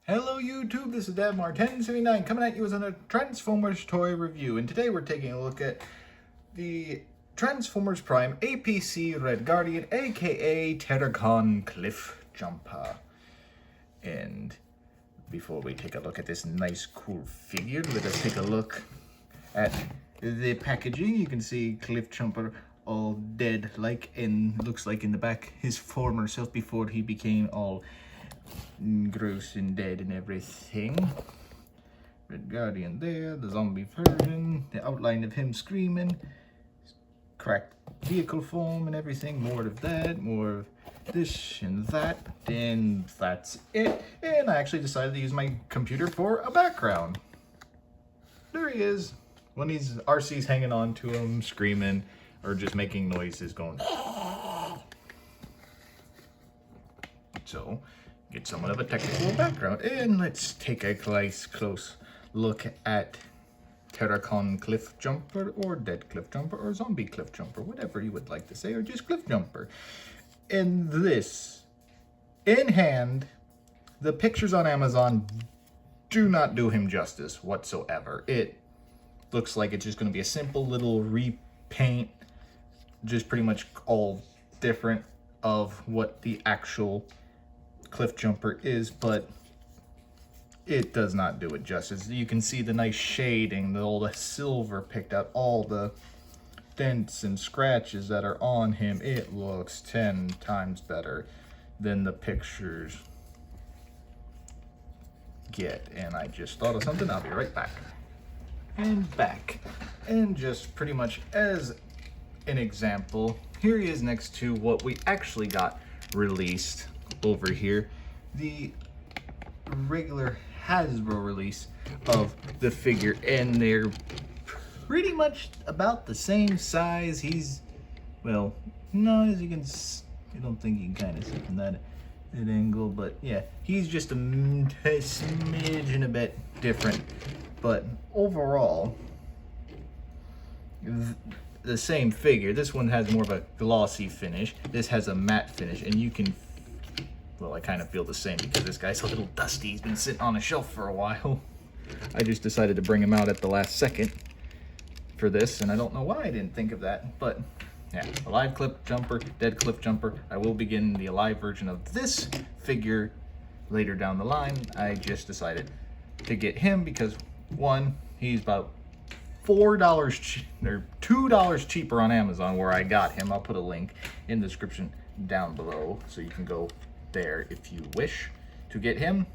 Hello YouTube, this is DavMar1079 coming at you with another Transformers toy review, and today we're taking a look at the Transformers Prime APC Red Guardian, aka Terracon Cliffjumper. And before we take a look at this nice cool figure, let us take a look at the packaging. You can see Cliffjumper all dead like, and looks like in the back his former self before he became all gross and dead and everything. Red Guardian there, the zombie version, the outline of him screaming, cracked vehicle form and everything, more of that, more of this and that, and that's it. And I actually decided to use my computer for a background. There he is, when he's RC's hanging on to him, screaming, or just making noises going. So, get somewhat of a technical background, and let's take a nice close look at Terracon Cliffjumper, or Dead Cliffjumper, or Zombie Cliffjumper, whatever you would like to say, or just Cliffjumper. And this, in hand, the pictures on Amazon do not do him justice whatsoever. It looks like it's just going to be a simple little repaint, just pretty much all different of what the actual Cliffjumper is, but it does not do it justice. You can see the nice shading, all the silver picked out, all the dents and scratches that are on him. It looks 10 times better than the pictures get. And I just thought of something. I'll be right back. And back. And just pretty much as an example, here he is next to what we actually got released over here, the regular Hasbro release of the figure, and they're pretty much about the same size. He's, well, no, as you can, I don't think you can kind of see from that angle, but yeah, he's just a smidge and a bit different, but overall the same figure. This one has more of a glossy finish, this has a matte finish, and you can, well, I kind of feel the same because this guy's a little dusty. He's been sitting on a shelf for a while. I just decided to bring him out at the last second for this, and I don't know why I didn't think of that, but yeah, Alive Cliffjumper, Dead Cliffjumper. I will begin the alive version of this figure later down the line. I just decided to get him because, one, he's about $4 or $2 cheaper on Amazon where I got him. I'll put a link in the description down below so you can go there if you wish to get him,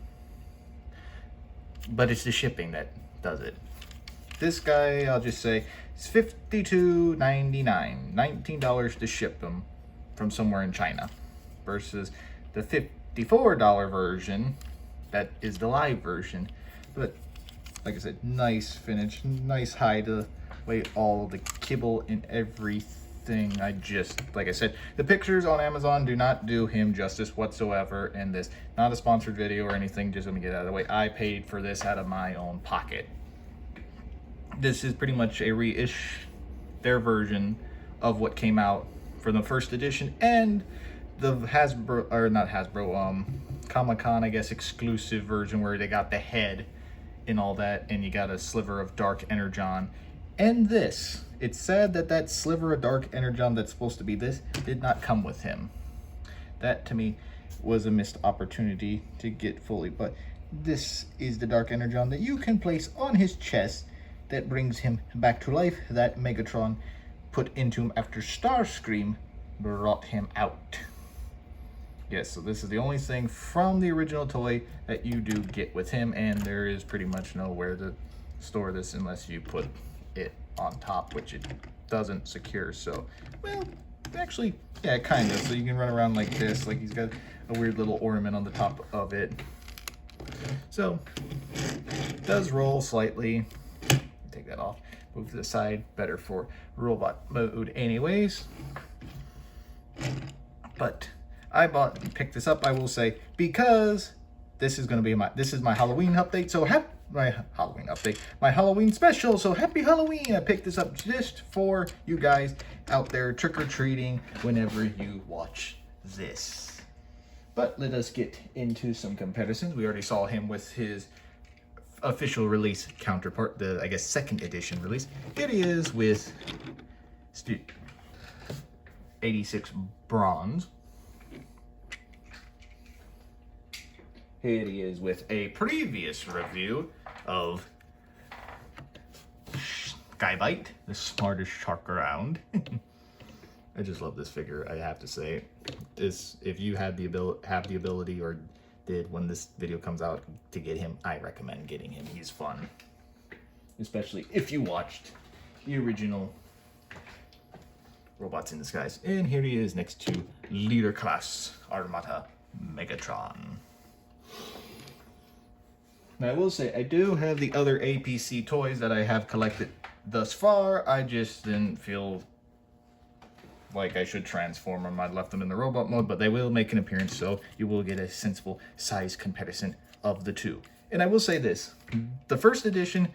but it's the shipping that does it. This guy, I'll just say, is $52.99, $19 to ship him from somewhere in China, versus the $54 version that is the live version. But like I said, nice finish, nice hide away all the kibble and everything. I just, like I said, the pictures on Amazon do not do him justice whatsoever in this. Not a sponsored video or anything, just let me get out of the way. I paid for this out of my own pocket. This is pretty much a their version of what came out for the first edition, and the Hasbro, or not Hasbro, Comic-Con, I guess, exclusive version where they got the head and all that, and you got a sliver of Dark Energon. And this, it's sad that that sliver of Dark Energon that's supposed to be this did not come with him. That to me was a missed opportunity to get fully, but this is the Dark Energon that you can place on his chest that brings him back to life, that Megatron put into him after Starscream brought him out. Yes, so this is the only thing from the original toy that you do get with him, and there is pretty much nowhere to store this unless you put it on top, which it doesn't secure. So, well, actually, yeah, kind of. So you can run around like this, like he's got a weird little ornament on the top of it. So, it does roll slightly. Take that off, move to the side, better for robot mode anyways. But I picked this up, I will say, because this is going to be my Halloween update. So my Halloween special. So happy Halloween! I picked this up just for you guys out there trick-or-treating whenever you watch this. But let us get into some comparisons. We already saw him with his official release counterpart, the, I guess, second edition release. Here he is with 86 bronze. Here he is with a previous review of Skybite, the smartest shark around. I just love this figure, I have to say. This, if you had the ability or did when this video comes out to get him, I recommend getting him. He's fun. Especially if you watched the original Robots in Disguise. And here he is next to Leader Class Armata Megatron. Now I will say, I do have the other APC toys that I have collected thus far. I just didn't feel like I should transform them. I left them in the robot mode, but they will make an appearance, so you will get a sensible size comparison of the two. And I will say this, the first edition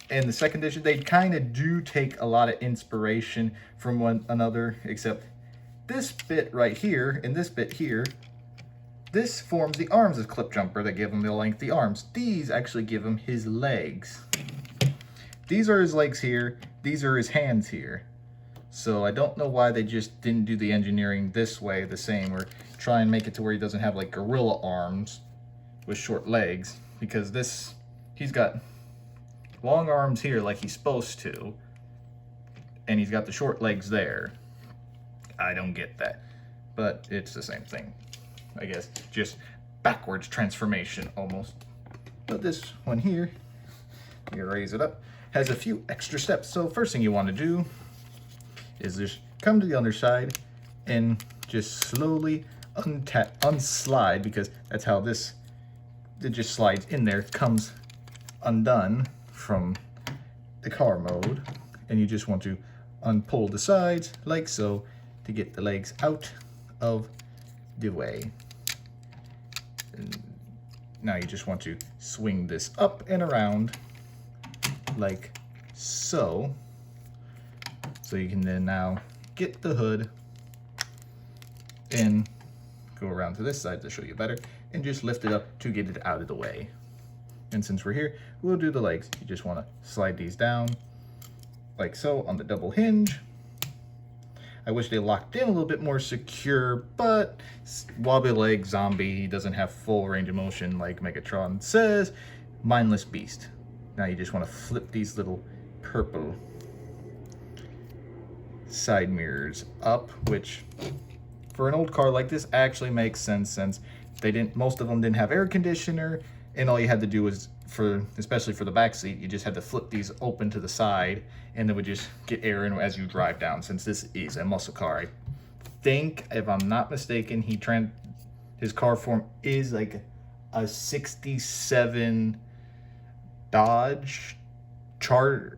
and the second edition, they kind of do take a lot of inspiration from one another, except this bit right here and this bit here, this forms the arms of Cliffjumper that give him the lengthy arms. These actually give him his legs. These are his legs here, these are his hands here. So I don't know why they just didn't do the engineering this way the same, or try and make it to where he doesn't have like gorilla arms with short legs, because this, he's got long arms here like he's supposed to, and he's got the short legs there. I don't get that, but it's the same thing, I guess, just backwards transformation almost. But this one here, you raise it up, has a few extra steps. So first thing you want to do is just come to the underside and just slowly unslide, because that's how this, it just slides in there, comes undone from the car mode, and you just want to unpull the sides like so to get the legs out of the way. And now you just want to swing this up and around like so. So you can then now get the hood and go around to this side to show you better, and just lift it up to get it out of the way. And since we're here, we'll do the legs. You just want to slide these down like so on the double hinge. I wish they locked in a little bit more secure, but wobbly leg zombie, he doesn't have full range of motion like Megatron says. Mindless beast. Now you just want to flip these little purple side mirrors up, which for an old car like this actually makes sense, since they didn't, most of them didn't have air conditioner, and all you had to do was, for especially for the back seat, you just had to flip these open to the side, and it would just get air in as you drive down. Since this is a muscle car, I think, if I'm not mistaken, his car form is like a 67 Dodge Charger.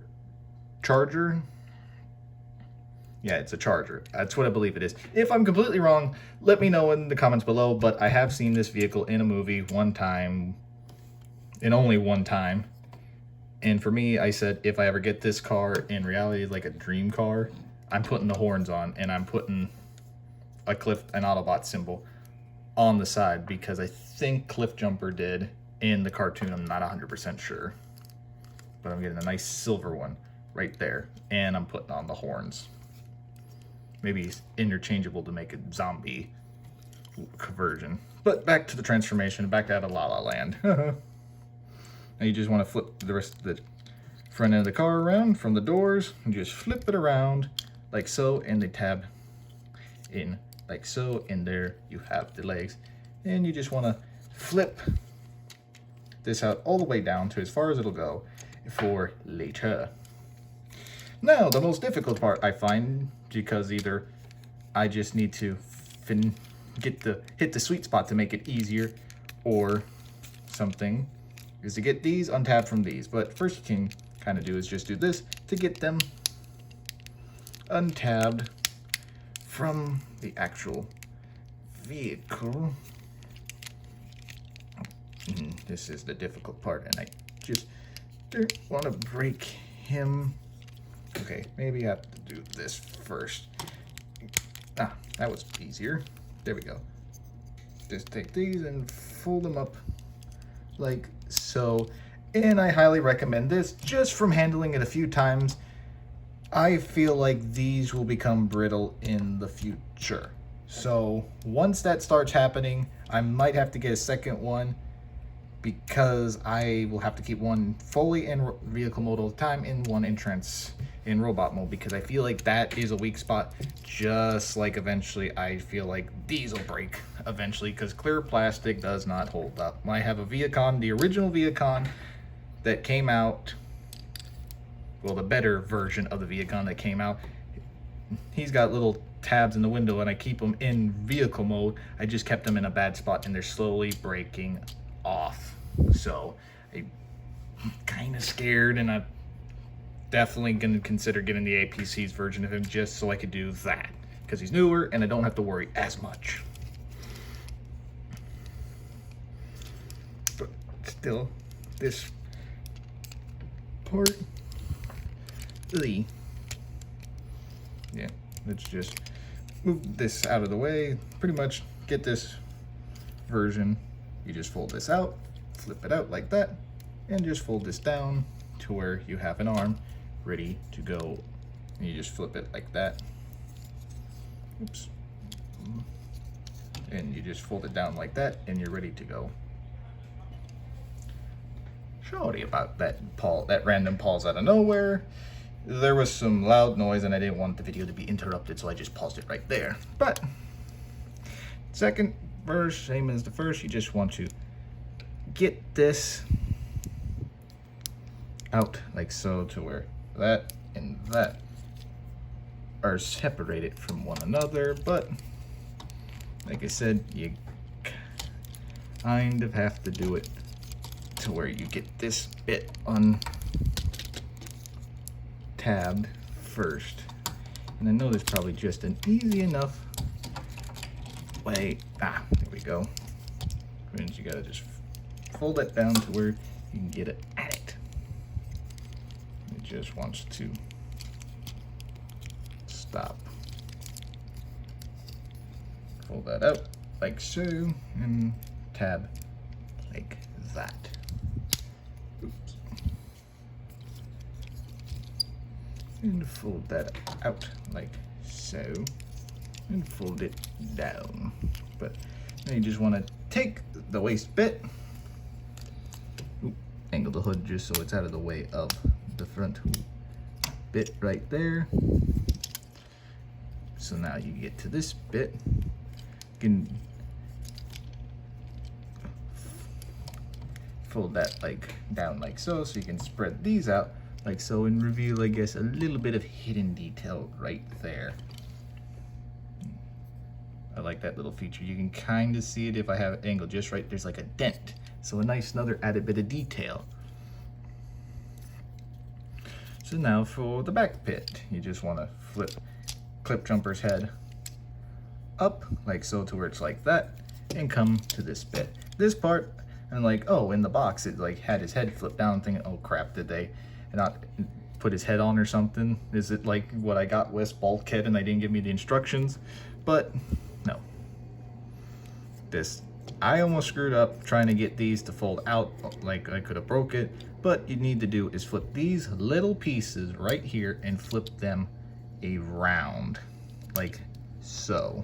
Yeah, it's a Charger. That's what I believe it is. If I'm completely wrong, let me know in the comments below, but I have seen this vehicle in a movie one time, and only one time. And for me, I said, if I ever get this car in reality, like a dream car, I'm putting the horns on, and I'm putting an Autobot symbol on the side, because I think Cliffjumper did in the cartoon. I'm not 100% sure. But I'm getting a nice silver one right there, and I'm putting on the horns. Maybe it's interchangeable to make a zombie conversion. But back to the transformation, back out of La La Land. Now you just want to flip the rest of the front end of the car around from the doors, and just flip it around like so, and they tab in like so, and there you have the legs. And you just want to flip this out all the way down to as far as it'll go for later. Now, the most difficult part I find, because either I just need to hit the sweet spot to make it easier, or something, is to get these untabbed from these. But first you can kind of do is just do this to get them untabbed from the actual vehicle. This is the difficult part, and I just don't want to break him. Okay, maybe I have to do this first. Ah, that was easier. There we go. Just take these and fold them up like so. And I highly recommend this just from handling it a few times. I feel like these will become brittle in the future. So once that starts happening, I might have to get a second one because I will have to keep one fully in vehicle mode all the time and one in robot mode, because I feel like that is a weak spot. Just like eventually I feel like these will break eventually because clear plastic does not hold up. I have a Viacon, the original Viacon that came out, well, the better version of the Viacon that came out. He's got little tabs in the window and I keep them in vehicle mode. I just kept them in a bad spot and they're slowly breaking off. So I'm kind of scared, and I'm definitely going to consider getting the APC's version of him just so I could do that, because he's newer and I don't have to worry as much. But still, this part, yeah, let's just move this out of the way. Pretty much get this version. You just fold this out, flip it out like that, and just fold this down to where you have an arm ready to go. And you just flip it like that. Oops. And you just fold it down like that, and you're ready to go. Sorry about that, that random pause out of nowhere. There was some loud noise and I didn't want the video to be interrupted, so I just paused it right there. But second verse, same as the first, you just want to get this out like so, to where that and that are separated from one another. But like I said, you kind of have to do it to where you get this bit untabbed first. And I know there's probably just an easy enough way. There we go. And you gotta just fold that down to where you can get it at it. It just wants to stop. Fold that out like so, and tab like that. Oops. And fold that out like so, and fold it down. But now you just want to take the waist bit, angle the hood just so it's out of the way of the front bit right there. So now you get to this bit, you can fold that like down like so, so you can spread these out like so and reveal, I guess, a little bit of hidden detail right there. I like that little feature. You can kind of see it if I have it angled just right. There's like a dent, so a nice another added bit of detail. So now for the back pit, you just want to flip Cliffjumper's head up like so to where it's like that, and come to this bit. This part, and like, oh, in the box it like had his head flipped down, thinking, oh crap, did they not put his head on or something? Is it like what I got with bulkhead and they didn't give me the instructions? But no. This, I almost screwed up trying to get these to fold out, like I could have broke it. But you need to do is flip these little pieces right here and flip them around like so.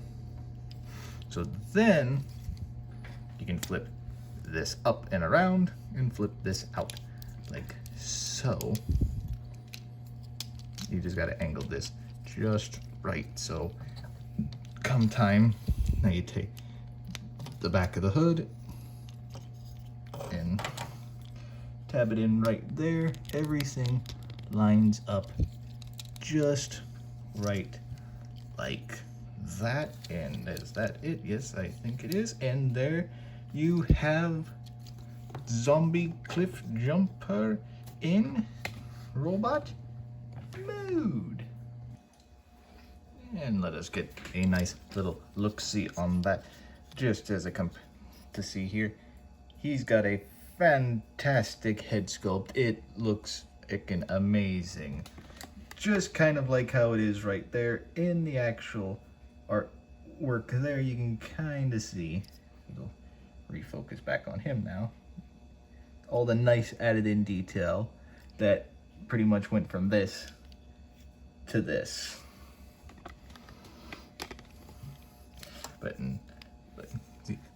So then you can flip this up and around and flip this out like so. You just got to angle this just right. So come time, now you take the back of the hood and tab it in right there. Everything lines up just right like that. And is that it? Yes, I think it is. And there you have Zombie Cliffjumper in robot mode. And let us get a nice little look-see on that. Just as I come to see here, he's got a fantastic head sculpt. It looks freaking amazing. Just kind of like how it is right there in the actual work there, you can kind of see. It'll refocus back on him now. All the nice added in detail that pretty much went from this to this. But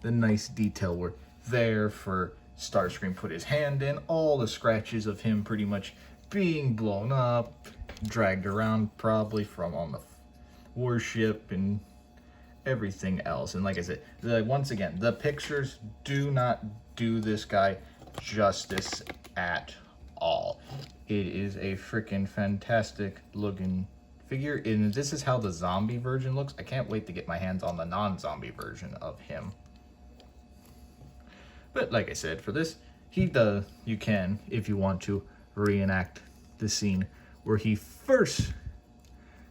the nice detail were there for Starscream put his hand in, all the scratches of him pretty much being blown up, dragged around probably from on the warship and everything else. And like I said, once again, the pictures do not do this guy justice at all. It is a freaking fantastic looking figure, and this is how the zombie version looks. I can't wait to get my hands on the non-zombie version of him. But like I said, for this, you can, if you want to, reenact the scene where he first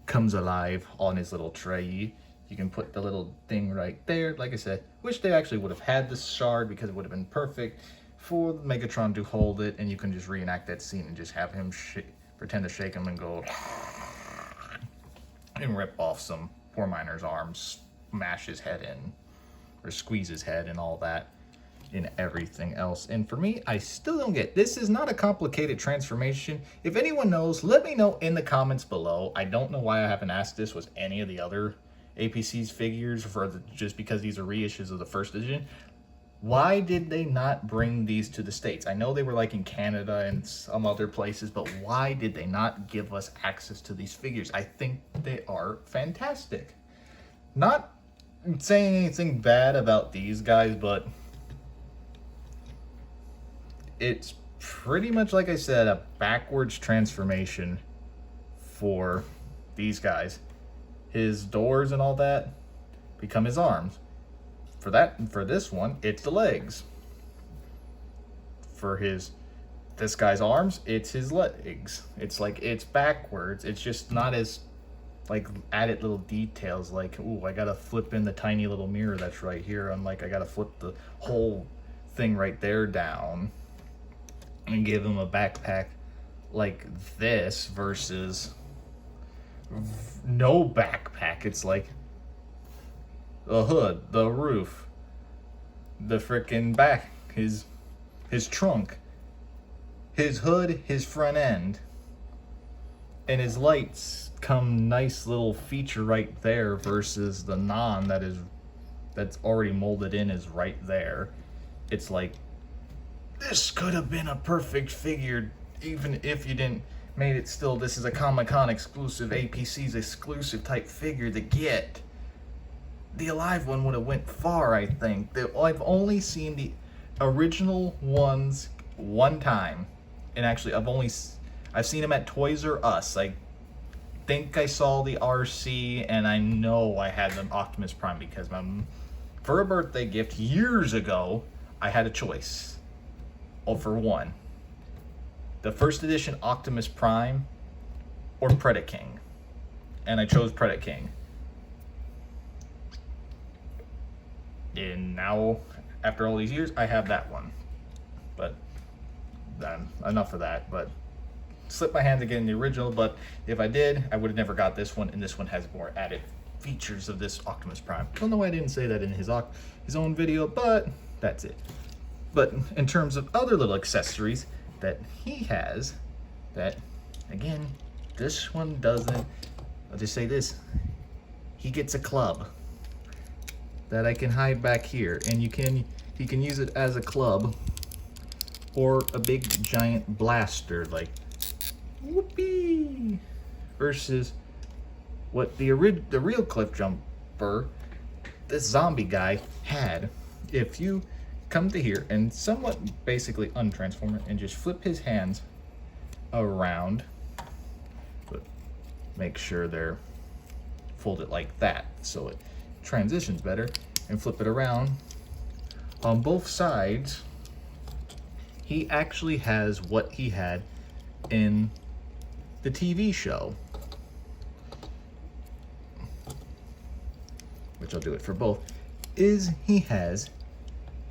comes alive on his little tray. You can put the little thing right there. Like I said, wish they actually would have had this shard, because it would have been perfect for Megatron to hold it, and you can just reenact that scene and just have him pretend to shake him and go and rip off some poor miner's arms, smash his head in, or squeeze his head and all that, and everything else. And for me, I still don't get, this is not a complicated transformation. If anyone knows, let me know in the comments below. I don't know why I haven't asked this with any of the other APC's figures, just because these are reissues of the first edition. Why did they not bring these to the States? I know they were like in Canada and some other places, but why did they not give us access to these figures? I think they are fantastic. Not saying anything bad about these guys, but it's pretty much, like I said, a backwards transformation for these guys. His doors and all that become his arms. For this one, it's the legs. For this guy's arms, it's his legs. It's like, it's backwards. It's just not as like added little details like, ooh, I gotta flip in the tiny little mirror that's right here. I'm like, I gotta flip the whole thing right there down and give him a backpack like this versus no backpack. It's like the hood, the roof, the frickin' back, his trunk, his hood, his front end, and his lights come nice little feature right there versus the that's already molded in is right there. It's like, this could have been a perfect figure, even if you didn't made it. Still, this is a Comic-Con exclusive, APC's exclusive type figure to get. The Alive one would have went far, I think. I've only seen the original ones one time, and actually I've seen them at Toys R Us. I think I saw the RC, and I know I had the Optimus Prime because for a birthday gift years ago, I had a choice for one: the first edition Optimus Prime or Predaking, and I chose Predaking. And now, after all these years, I have that one. But enough of that. But slipped my hand to get in the original. But if I did, I would have never got this one. And this one has more added features of this Optimus Prime. I don't know why I didn't say that in his own video, but that's it. But in terms of other little accessories that he has, that again, this one doesn't. I'll just say this: he gets a club that I can hide back here, and he can use it as a club or a big giant blaster, like whoopee, versus what the real Cliffjumper, this zombie guy, had. If you come to here and somewhat basically untransform it and just flip his hands around, but make sure they're folded like that so it transitions better, and flip it around on both sides, he actually has what he had in the TV show, which I'll do it for both, is he has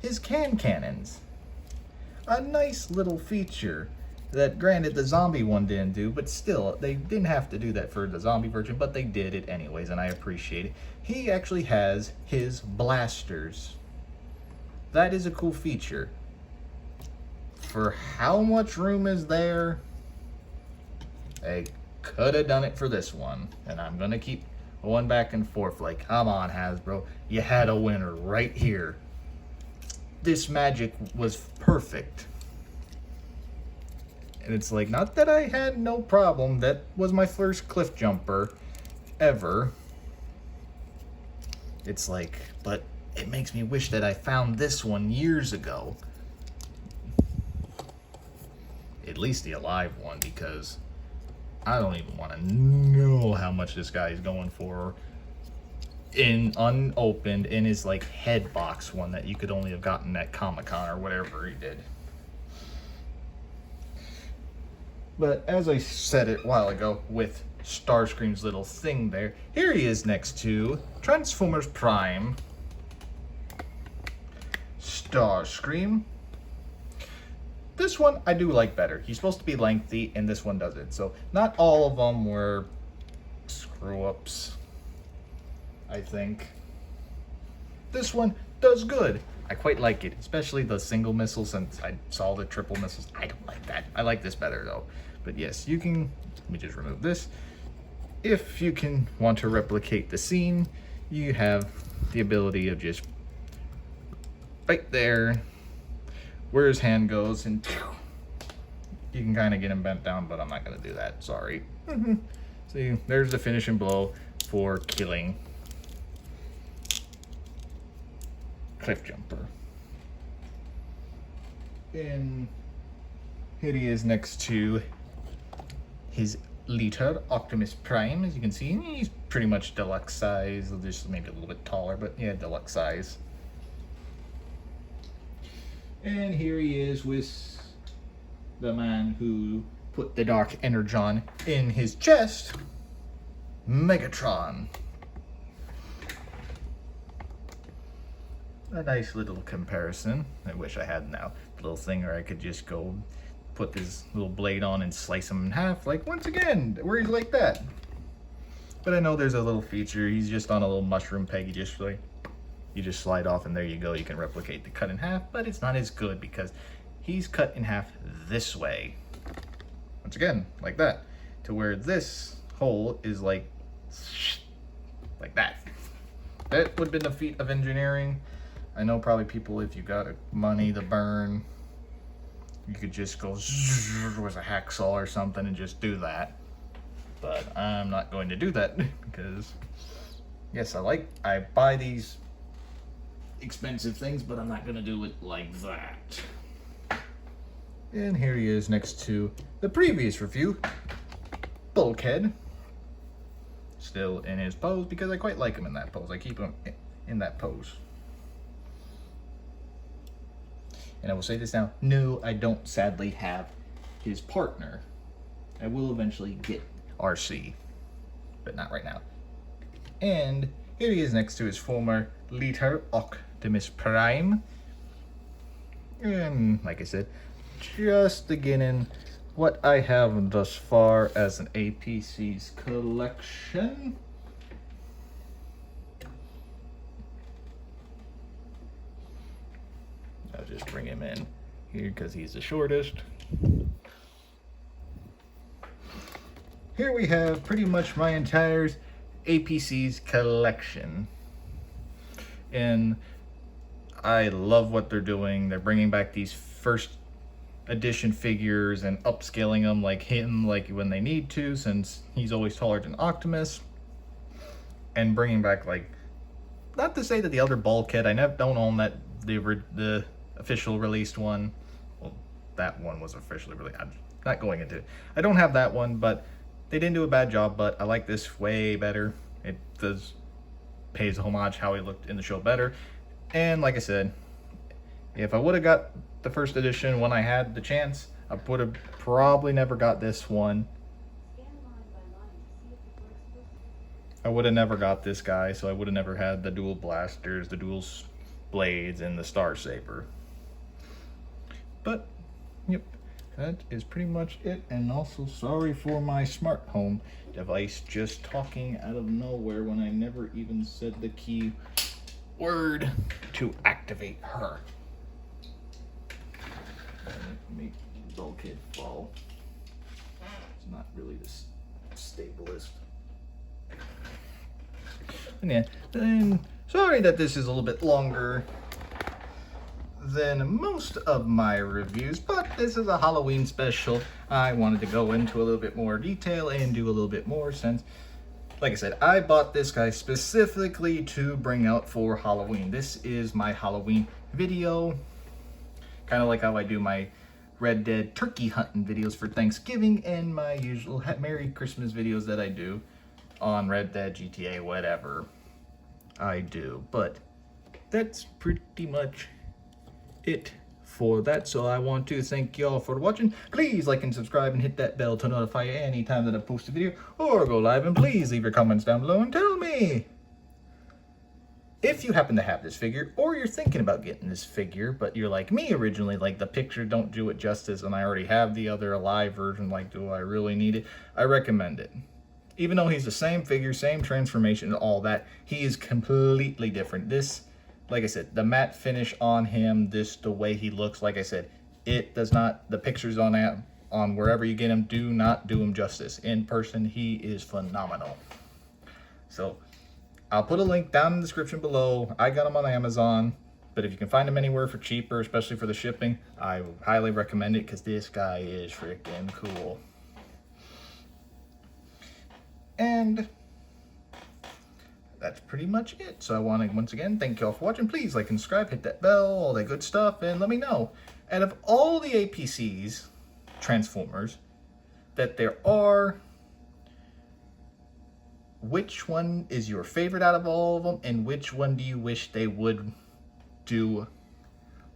his cannons. A nice little feature that granted the zombie one didn't do, but still, they didn't have to do that for the zombie version, but they did it anyways, and I appreciate it. He actually has his blasters. That is a cool feature. For how much room is there, they could have done it for this one. And I'm gonna keep going back and forth like, come on, Hasbro, you had a winner right here. This magic was perfect. And it's like, not that I had no problem, that was my first Cliffjumper ever. It's like, but it makes me wish that I found this one years ago. At least the alive one, because I don't even want to know how much this guy is going for in unopened in his like head box one that you could only have gotten at Comic-Con or whatever he did. But as I said it a while ago with Starscream's little thing there, here he is next to Transformers Prime Starscream. This one I do like better. He's supposed to be lengthy, and this one doesn't. So not all of them were screw-ups, I think. This one does good. I quite like it, especially the single missile, since I saw the triple missiles. I don't like that. I like this better, though. But yes, you can, let me just remove this. If you can want to replicate the scene, you have the ability of just right there, where his hand goes, and you can kind of get him bent down, but I'm not going to do that. Sorry. See, there's the finishing blow for killing Cliffjumper. And here he is next to his leader, Optimus Prime. As you can see, he's pretty much deluxe size, just maybe a little bit taller, but yeah, deluxe size. And here he is with the man who put the Dark Energon in his chest, Megatron. A nice little comparison. I wish I had now a little thing where I could just go put this little blade on and slice him in half, like once again, where he's like that. But I know there's a little feature. He's just on a little mushroom peg. You just slide off and there you go. You can replicate the cut in half, but it's not as good because he's cut in half this way. Once again, like that. To where this hole is like that. That would have been a feat of engineering. I know probably people, if you got money to burn, you could just go with a hacksaw or something and just do that. But I'm not going to do that because, yes, I buy these expensive things, but I'm not going to do it like that. And here he is next to the previous review, Bulkhead. Still in his pose because I quite like him in that pose. I keep him in that pose. And I will say this now, no, I don't sadly have his partner. I will eventually get RC, but not right now. And here he is next to his former leader, Optimus Prime. And like I said, just beginning what I have thus far as an APC's collection. I'll just bring him in here because he's the shortest. Here we have pretty much my entire APC's collection. And I love what they're doing. They're bringing back these first edition figures and upscaling them like him, like when they need to, since he's always taller than Optimus. And bringing back, like, not to say that the other Bulkhead, I don't own that, the official released one. Well, that one was officially released. I'm not going into it. I don't have that one, but they didn't do a bad job, but I like this way better. It does pays homage how he looked in the show better. And like I said, if I would have got the first edition when I had the chance, I would have probably never got this one. I would have never got this guy, so I would have never had the dual blasters, the dual blades, and the Star Saber. But, yep, that is pretty much it. And also sorry for my smart home device just talking out of nowhere when I never even said the key word to activate her. Make the bulkhead fall. It's not really the stablest. And yeah, then sorry that this is a little bit longer than most of my reviews, but this is a Halloween special. I wanted to go into a little bit more detail and do a little bit more since, like I said, I bought this guy specifically to bring out for Halloween. This is my Halloween video, kind of like how I do my Red Dead turkey hunting videos for Thanksgiving and my usual Merry Christmas videos that I do on Red Dead, GTA, whatever I do. But that's pretty much it for that. So I want to thank y'all for watching. Please like and subscribe and hit that bell to notify you anytime that I post a video or go live. And please leave your comments down below and tell me if you happen to have this figure, or you're thinking about getting this figure, but you're like me originally, like the picture don't do it justice and I already have the other alive version, like do I really need it? I recommend it. Even though he's the same figure, same transformation and all that, he is completely different. This, like I said, the matte finish on him, the way he looks, like I said, it does not, the pictures on wherever you get him do not do him justice. In person, he is phenomenal. So I'll put a link down in the description below. I got them on Amazon, but if you can find them anywhere for cheaper, especially for the shipping, I highly recommend it because this guy is freaking cool. And that's pretty much it. So I want to, once again, thank you all for watching. Please like and subscribe, hit that bell, all that good stuff, and let me know. Out of all the APCs, Transformers, that there are, which one is your favorite out of all of them, and which one do you wish they would do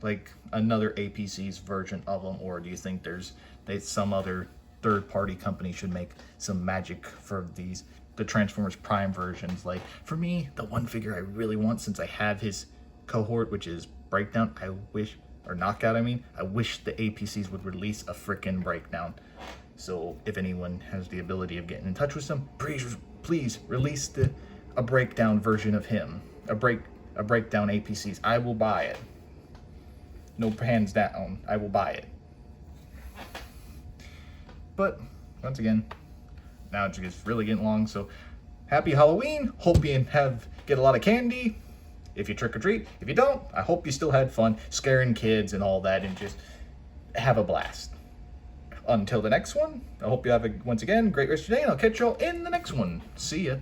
like another APC's version of them, or do you think there's some other third-party company should make some magic for the Transformers Prime versions? Like for me, the one figure I really want, since I have his cohort, which is Breakdown, I wish, or Knockout, I wish the APCs would release a frickin' Breakdown. So if anyone has the ability of getting in touch with them, please release a Breakdown version of him, a Breakdown APCs. I will buy it. No hands down, I will buy it. But once again, now it's just really getting long. So happy Halloween! Hope you get a lot of candy if you trick or treat. If you don't, I hope you still had fun scaring kids and all that, and just have a blast. Until the next one, I hope you have once again great rest of your day, and I'll catch y'all in the next one. See ya.